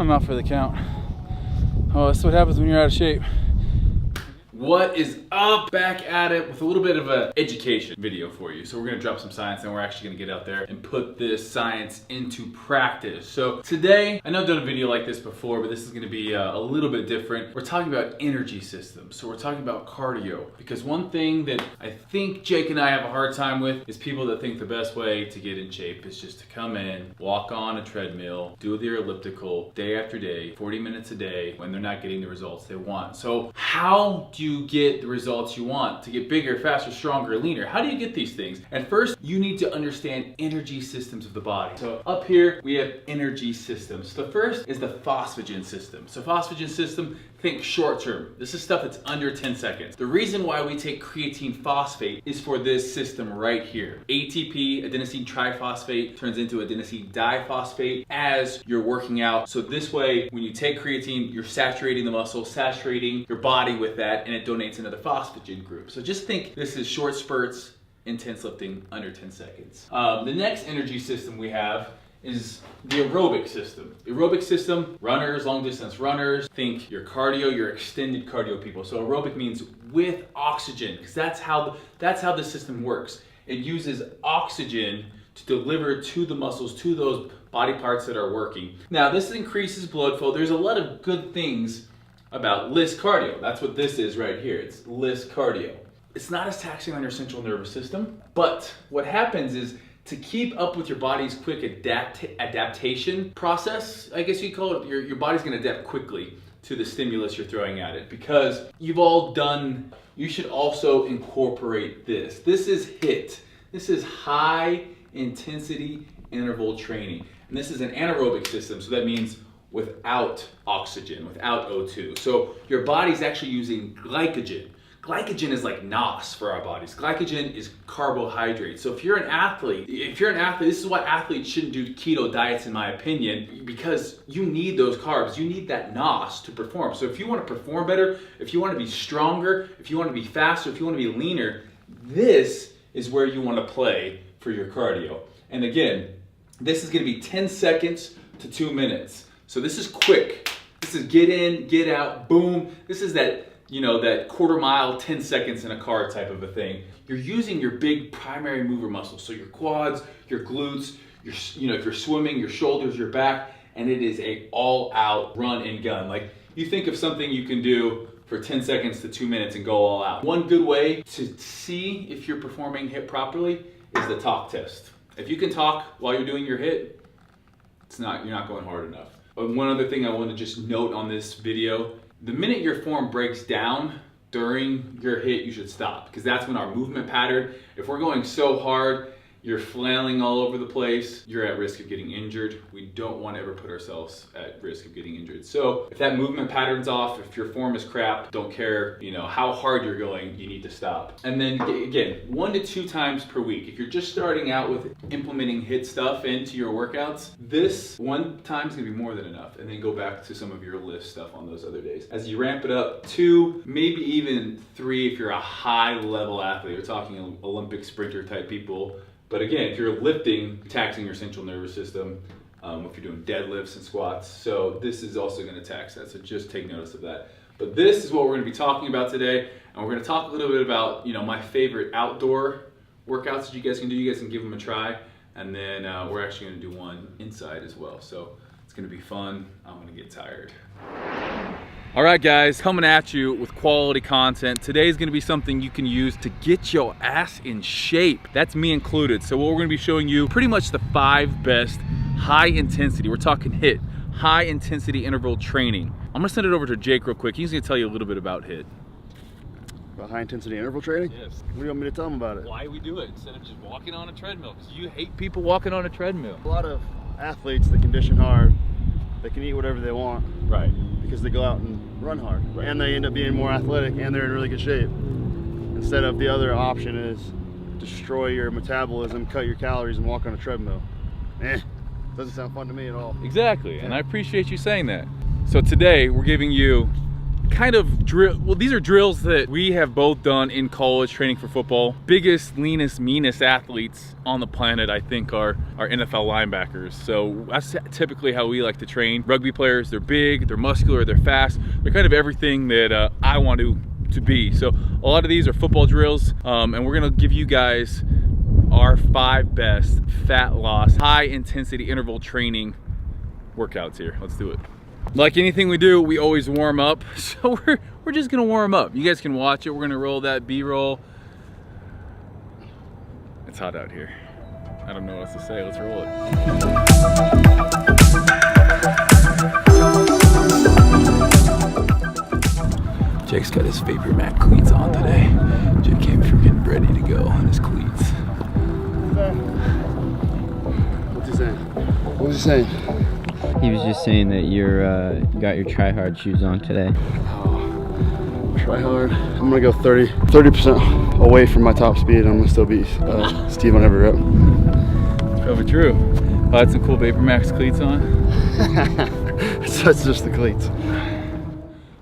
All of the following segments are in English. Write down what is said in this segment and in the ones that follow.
I'm out for the count. Oh, that's what happens when you're out of shape. What is up? Back at it with a little bit of an education video for you. So we're gonna drop some science and we're actually gonna get out there and put this science into practice. So today, I know I've done a video like this before, but this is gonna be a little bit different. We're talking about energy systems. So we're talking about cardio, because one thing that I think Jake and I have a hard time with is people that think the best way to get in shape is just to come in, walk on a treadmill, do their elliptical day after day, 40 minutes a day, when they're not getting the results they want. So how do you get the results you want to get bigger, faster, stronger, leaner? How do you get these things? And first, you need to understand energy systems of the body. So up here, we have energy systems. The first is the phosphagen system. So phosphagen system, think short term. This is stuff that's under 10 seconds. The reason why we take creatine phosphate is for this system right here. ATP, adenosine triphosphate, turns into adenosine diphosphate as you're working out. So this way, when you take creatine, you're saturating the muscle, saturating your body with that, and it donates into the phosphagen group. So just think this is short spurts, intense lifting, under 10 seconds. The next energy system we have is the aerobic system. Aerobic system, runners, long distance runners, think your cardio, your extended cardio people. So aerobic means with oxygen, because that's how the system works. It uses oxygen to deliver to the muscles, to those body parts that are working. Now this increases blood flow. There's a lot of good things about LISS cardio. That's what this is right here. It's LISS cardio. It's not as taxing on your central nervous system, but what happens is, to keep up with your body's quick adaptation process, I guess you call it, your body's gonna adapt quickly to the stimulus you're throwing at it, because you've all done, you should also incorporate this. This is HIIT. This is high intensity interval training. And this is an anaerobic system, so that means without oxygen, without O2. So your body's actually using glycogen. Glycogen is like NOS for our bodies. Glycogen is carbohydrate. So if you're an athlete, this is why athletes shouldn't do keto diets in my opinion, because you need those carbs. You need that NOS to perform. So if you want to perform better, if you want to be stronger, if you want to be faster, if you want to be leaner, this is where you want to play for your cardio. And again, this is going to be 10 seconds to 2 minutes. So this is quick. This is get in, get out, boom. This is that, that quarter mile, 10 seconds in a car type of a thing. You're using your big primary mover muscles. So your quads, your glutes, if you're swimming, your shoulders, your back, and it is a all out run and gun. Like, you think of something you can do for 10 seconds to 2 minutes and go all out. One good way to see if you're performing HIIT properly is the talk test. If you can talk while you're doing your HIIT, you're not going hard enough. One other thing I want to just note on this video, the minute your form breaks down during your HIIT, you should stop, because that's when our movement pattern, if we're going so hard, you're flailing all over the place, you're at risk of getting injured. We don't want to ever put ourselves at risk of getting injured. So if that movement pattern's off, if your form is crap, don't care how hard you're going, you need to stop. And then again, 1 to 2 times per week. If you're just starting out with implementing HIIT stuff into your workouts, this one time is gonna be more than enough. And then go back to some of your lift stuff on those other days. As you ramp it up, 2, maybe even 3 if you're a high level athlete. We're talking Olympic sprinter type people. But again, if you're lifting, taxing your central nervous system, if you're doing deadlifts and squats, so this is also going to tax that, so just take notice of that. But this is what we're going to be talking about today, and we're going to talk a little bit about my favorite outdoor workouts that you guys can do. You guys can give them a try, and then we're actually going to do one inside as well. So it's going to be fun. I'm going to get tired. All right, guys, coming at you with quality content. Today's gonna be something you can use to get your ass in shape. That's me included. So what we're gonna be showing you, pretty much the 5 best high intensity, we're talking HIIT, high intensity interval training. I'm gonna send it over to Jake real quick. He's gonna tell you a little bit about HIIT. About high intensity interval training? Yes. What do you want me to tell them about it? Why we do it instead of just walking on a treadmill, because you hate people walking on a treadmill. A lot of athletes that condition hard, they can eat whatever they want. Right. Because they go out and run hard. Right. And they end up being more athletic and they're in really good shape. Instead of the other option is destroy your metabolism, cut your calories, and walk on a treadmill. Doesn't sound fun to me at all. Exactly, and I appreciate you saying that. So today we're giving you kind of drill, well, these are drills that we have both done in college training for football. Biggest, leanest, meanest athletes on the planet, I think, are NFL linebackers. So that's typically how we like to train. Rugby players, they're big, they're muscular, they're fast. They're kind of everything that I want to be. So a lot of these are football drills, and we're gonna give you guys our 5 best fat loss, high intensity interval training workouts here. Let's do it. Like anything we do, we always warm up. So we're just gonna warm up. You guys can watch it. We're gonna roll that B-roll. It's hot out here. I don't know what else to say. Let's roll it. Jake's got his Vapor Mac cleats on today. Jake came freaking ready to go on his cleats. What's he saying? What was he saying? He was just saying that you got your try hard shoes on today. Oh, try hard. I'm gonna go 30% away from my top speed. I'm gonna still beat Steve on every rep. It's probably true. I had some cool Vapor Max cleats on. So it's just the cleats.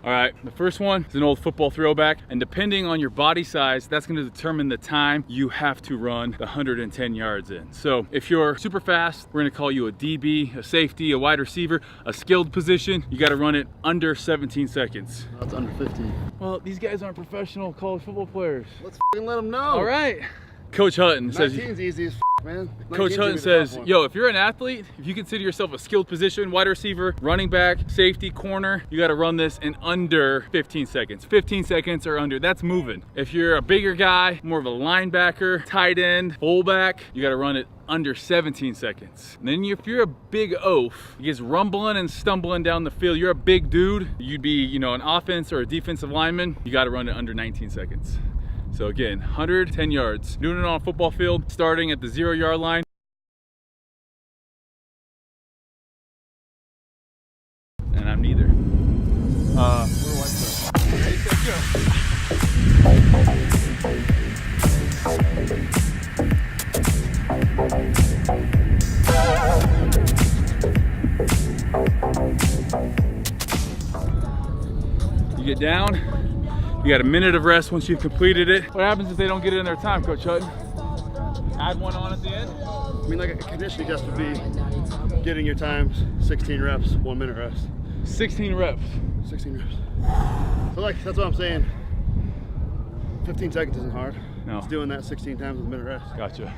All right, the first one is an old football throwback, and depending on your body size, that's gonna determine the time you have to run the 110 yards in. So if you're super fast, we're gonna call you a DB, a safety, a wide receiver, a skilled position. You gotta run it under 17 seconds. That's under 15. Well, these guys aren't professional college football players. Let's f***ing let them know. All right. Coach Hutton says, 19's easy as f***, man. Coach 19's Hutton even says, the top one. yo, if you're an athlete, if you consider yourself a skilled position, wide receiver, running back, safety, corner, you gotta run this in under 15 seconds. 15 seconds or under, that's moving. If you're a bigger guy, more of a linebacker, tight end, fullback, you gotta run it under 17 seconds. And then if you're a big oaf, he gets rumbling and stumbling down the field, you're a big dude, you'd be, you know, an offense or a defensive lineman, you gotta run it under 19 seconds. So again, 110 yards. Doing it on a football field, starting at the 0-yard line. And I'm neither. We're white stuff. Ready, set, go. You get down, you got a minute of rest once you've completed it. What happens if they don't get it in their time, Coach Hutton? Add one on at the end? I mean, like a conditioning test would be getting your times, 16 reps, 1 minute rest. 16 reps. 16 reps. So like, that's what I'm saying. 15 seconds isn't hard. No. It's doing that 16 times with a minute rest. Gotcha.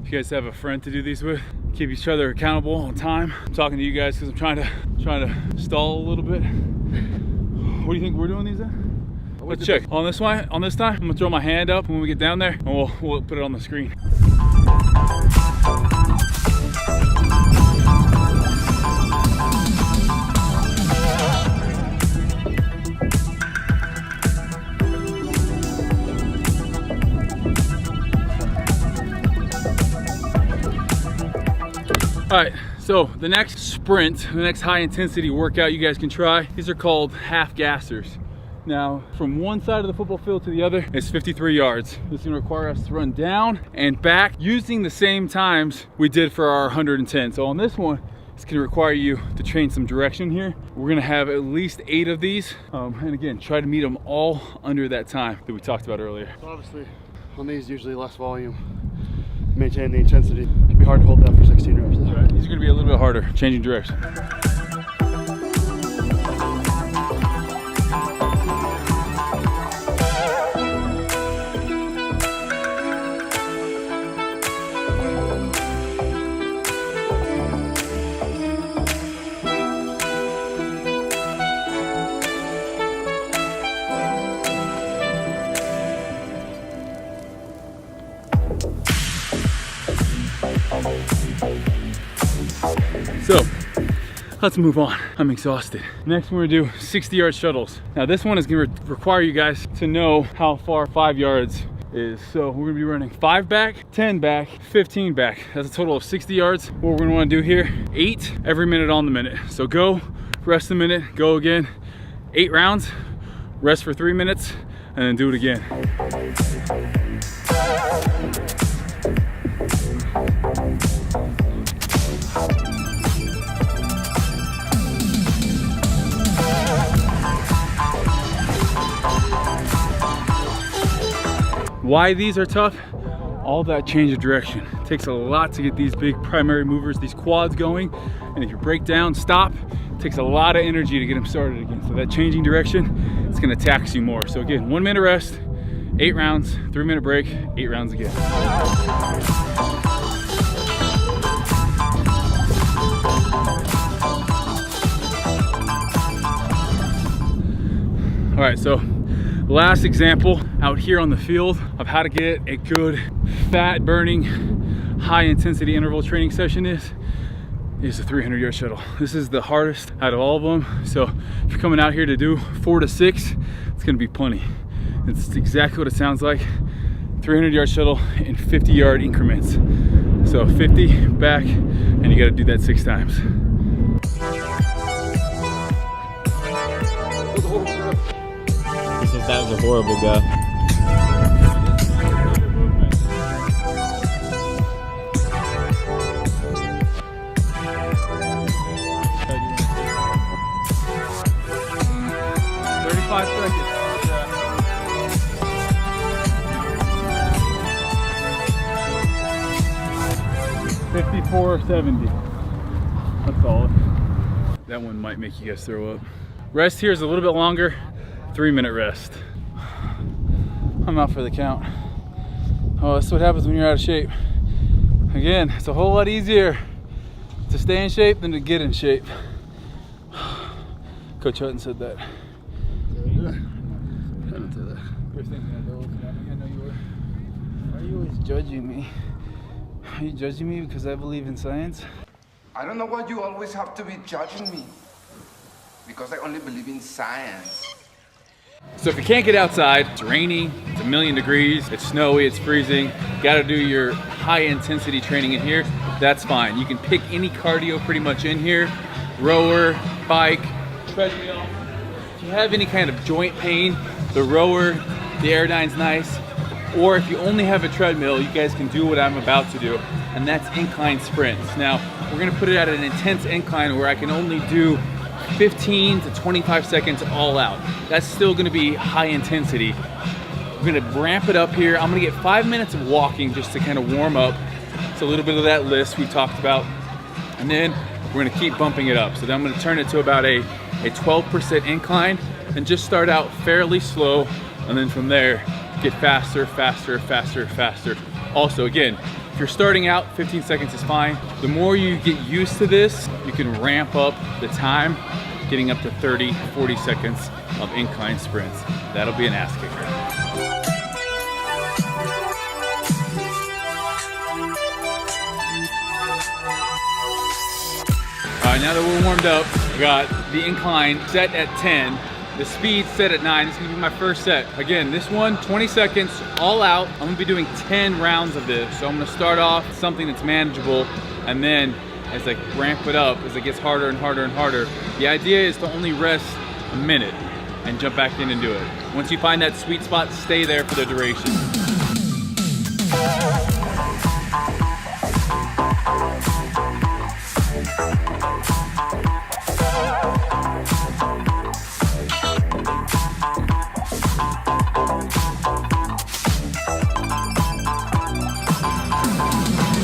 If you guys have a friend to do these with, keep each other accountable on time. I'm talking to you guys because I'm trying to stall a little bit. What do you think we're doing these in? Let's check. On this one, on this time, I'm gonna throw my hand up when we get down there and we'll put it on the screen. All right, so the next sprint, the next high intensity workout you guys can try, these are called half gassers. Now, from one side of the football field to the other, it's 53 yards. This is gonna require us to run down and back using the same times we did for our 110. So on this one, it's gonna require you to change some direction here. We're gonna have at least 8 of these. And again, try to meet them all under that time that we talked about earlier. So obviously, on these, usually less volume. Maintain the intensity. It can be hard to hold that for 16 reps. Right. These are gonna be a little bit harder, changing direction. So let's move on. I'm exhausted. Next, we're gonna do 60-yard shuttles. Now this one is gonna require you guys to know how far 5 yards is. So we're gonna be running 5 back, 10 back, 15 back. That's a total of 60 yards. What we're gonna wanna do here, 8 every minute on the minute. So go, rest a minute, go again. 8 rounds, rest for 3 minutes, and then do it again. Why these are tough? All that change of direction. It takes a lot to get these big primary movers, these quads going. And if you break down, stop, it takes a lot of energy to get them started again. So that changing direction, it's gonna tax you more. So again, 1 minute rest, 8 rounds, 3 minute break, 8 rounds again. All right, so last example out here on the field of how to get a good fat burning, high intensity interval training session is the 300-yard shuttle. This is the hardest out of all of them. So if you're coming out here to do 4 to 6, it's gonna be plenty. It's exactly what it sounds like. 300-yard shuttle in 50-yard increments. So 50 back, and you gotta do that 6 times. He says that was a horrible go. $54.70. That's solid. That one might make you guys throw up. Rest here is a little bit longer. 3-minute rest. I'm out for the count. Oh, that's what happens when you're out of shape. Again, it's a whole lot easier to stay in shape than to get in shape. Coach Hutton said that. I didn't say that. You're thinking of those. I know you were. Why are you always judging me? Are you judging me because I believe in science? I don't know why you always have to be judging me. Because I only believe in science. So if you can't get outside, it's rainy, it's 1,000,000 degrees, it's snowy, it's freezing, you gotta do your high intensity training in here, that's fine. You can pick any cardio pretty much in here, rower, bike, treadmill. If you have any kind of joint pain, the rower, the Airdyne's nice. Or if you only have a treadmill, you guys can do what I'm about to do, and that's incline sprints. Now, we're gonna put it at an intense incline where I can only do 15 to 25 seconds all out. That's still gonna be high intensity. We're gonna ramp it up here. I'm gonna get 5 minutes of walking just to kind of warm up. It's a little bit of that list we talked about. And then we're gonna keep bumping it up. So then I'm gonna turn it to about a 12% incline and just start out fairly slow. And then from there, get faster, faster, faster, faster. Also, again, if you're starting out, 15 seconds is fine. The more you get used to this, you can ramp up the time, getting up to 30, 40 seconds of incline sprints. That'll be an ass kicker. All right, now that we're warmed up, we got the incline set at 10. The speed set at 9. This is gonna be my first set. Again, this one, 20 seconds, all out. I'm gonna be doing 10 rounds of this. So I'm gonna start off something that's manageable, and then as I ramp it up, as it gets harder and harder and harder, the idea is to only rest a minute and jump back in and do it. Once you find that sweet spot, stay there for the duration.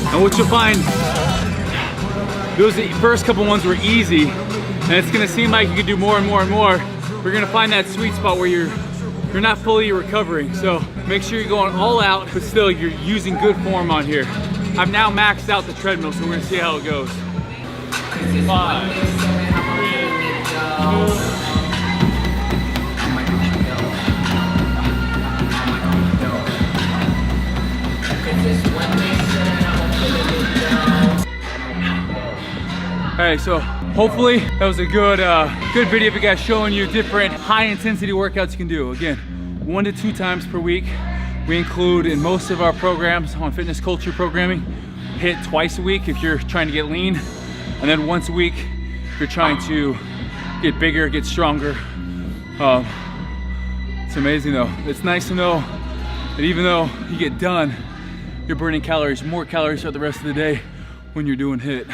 And what you'll find, those first couple ones were easy, and it's gonna seem like you can do more and more and more. We're gonna find that sweet spot where you're not fully recovering. So make sure you're going all out, but still you're using good form on here. I've now maxed out the treadmill, so we're gonna see how it goes. 5, 3, 2, Alright, so hopefully that was a good video of you guys showing you different high intensity workouts you can do. Again, 1 to 2 times per week. We include in most of our programs on Fitness Culture Programming, hit twice a week if you're trying to get lean, and then once a week if you're trying to get bigger, get stronger. It's amazing though. It's nice to know that even though you get done, you're burning calories, more calories throughout the rest of the day when you're doing HIIT.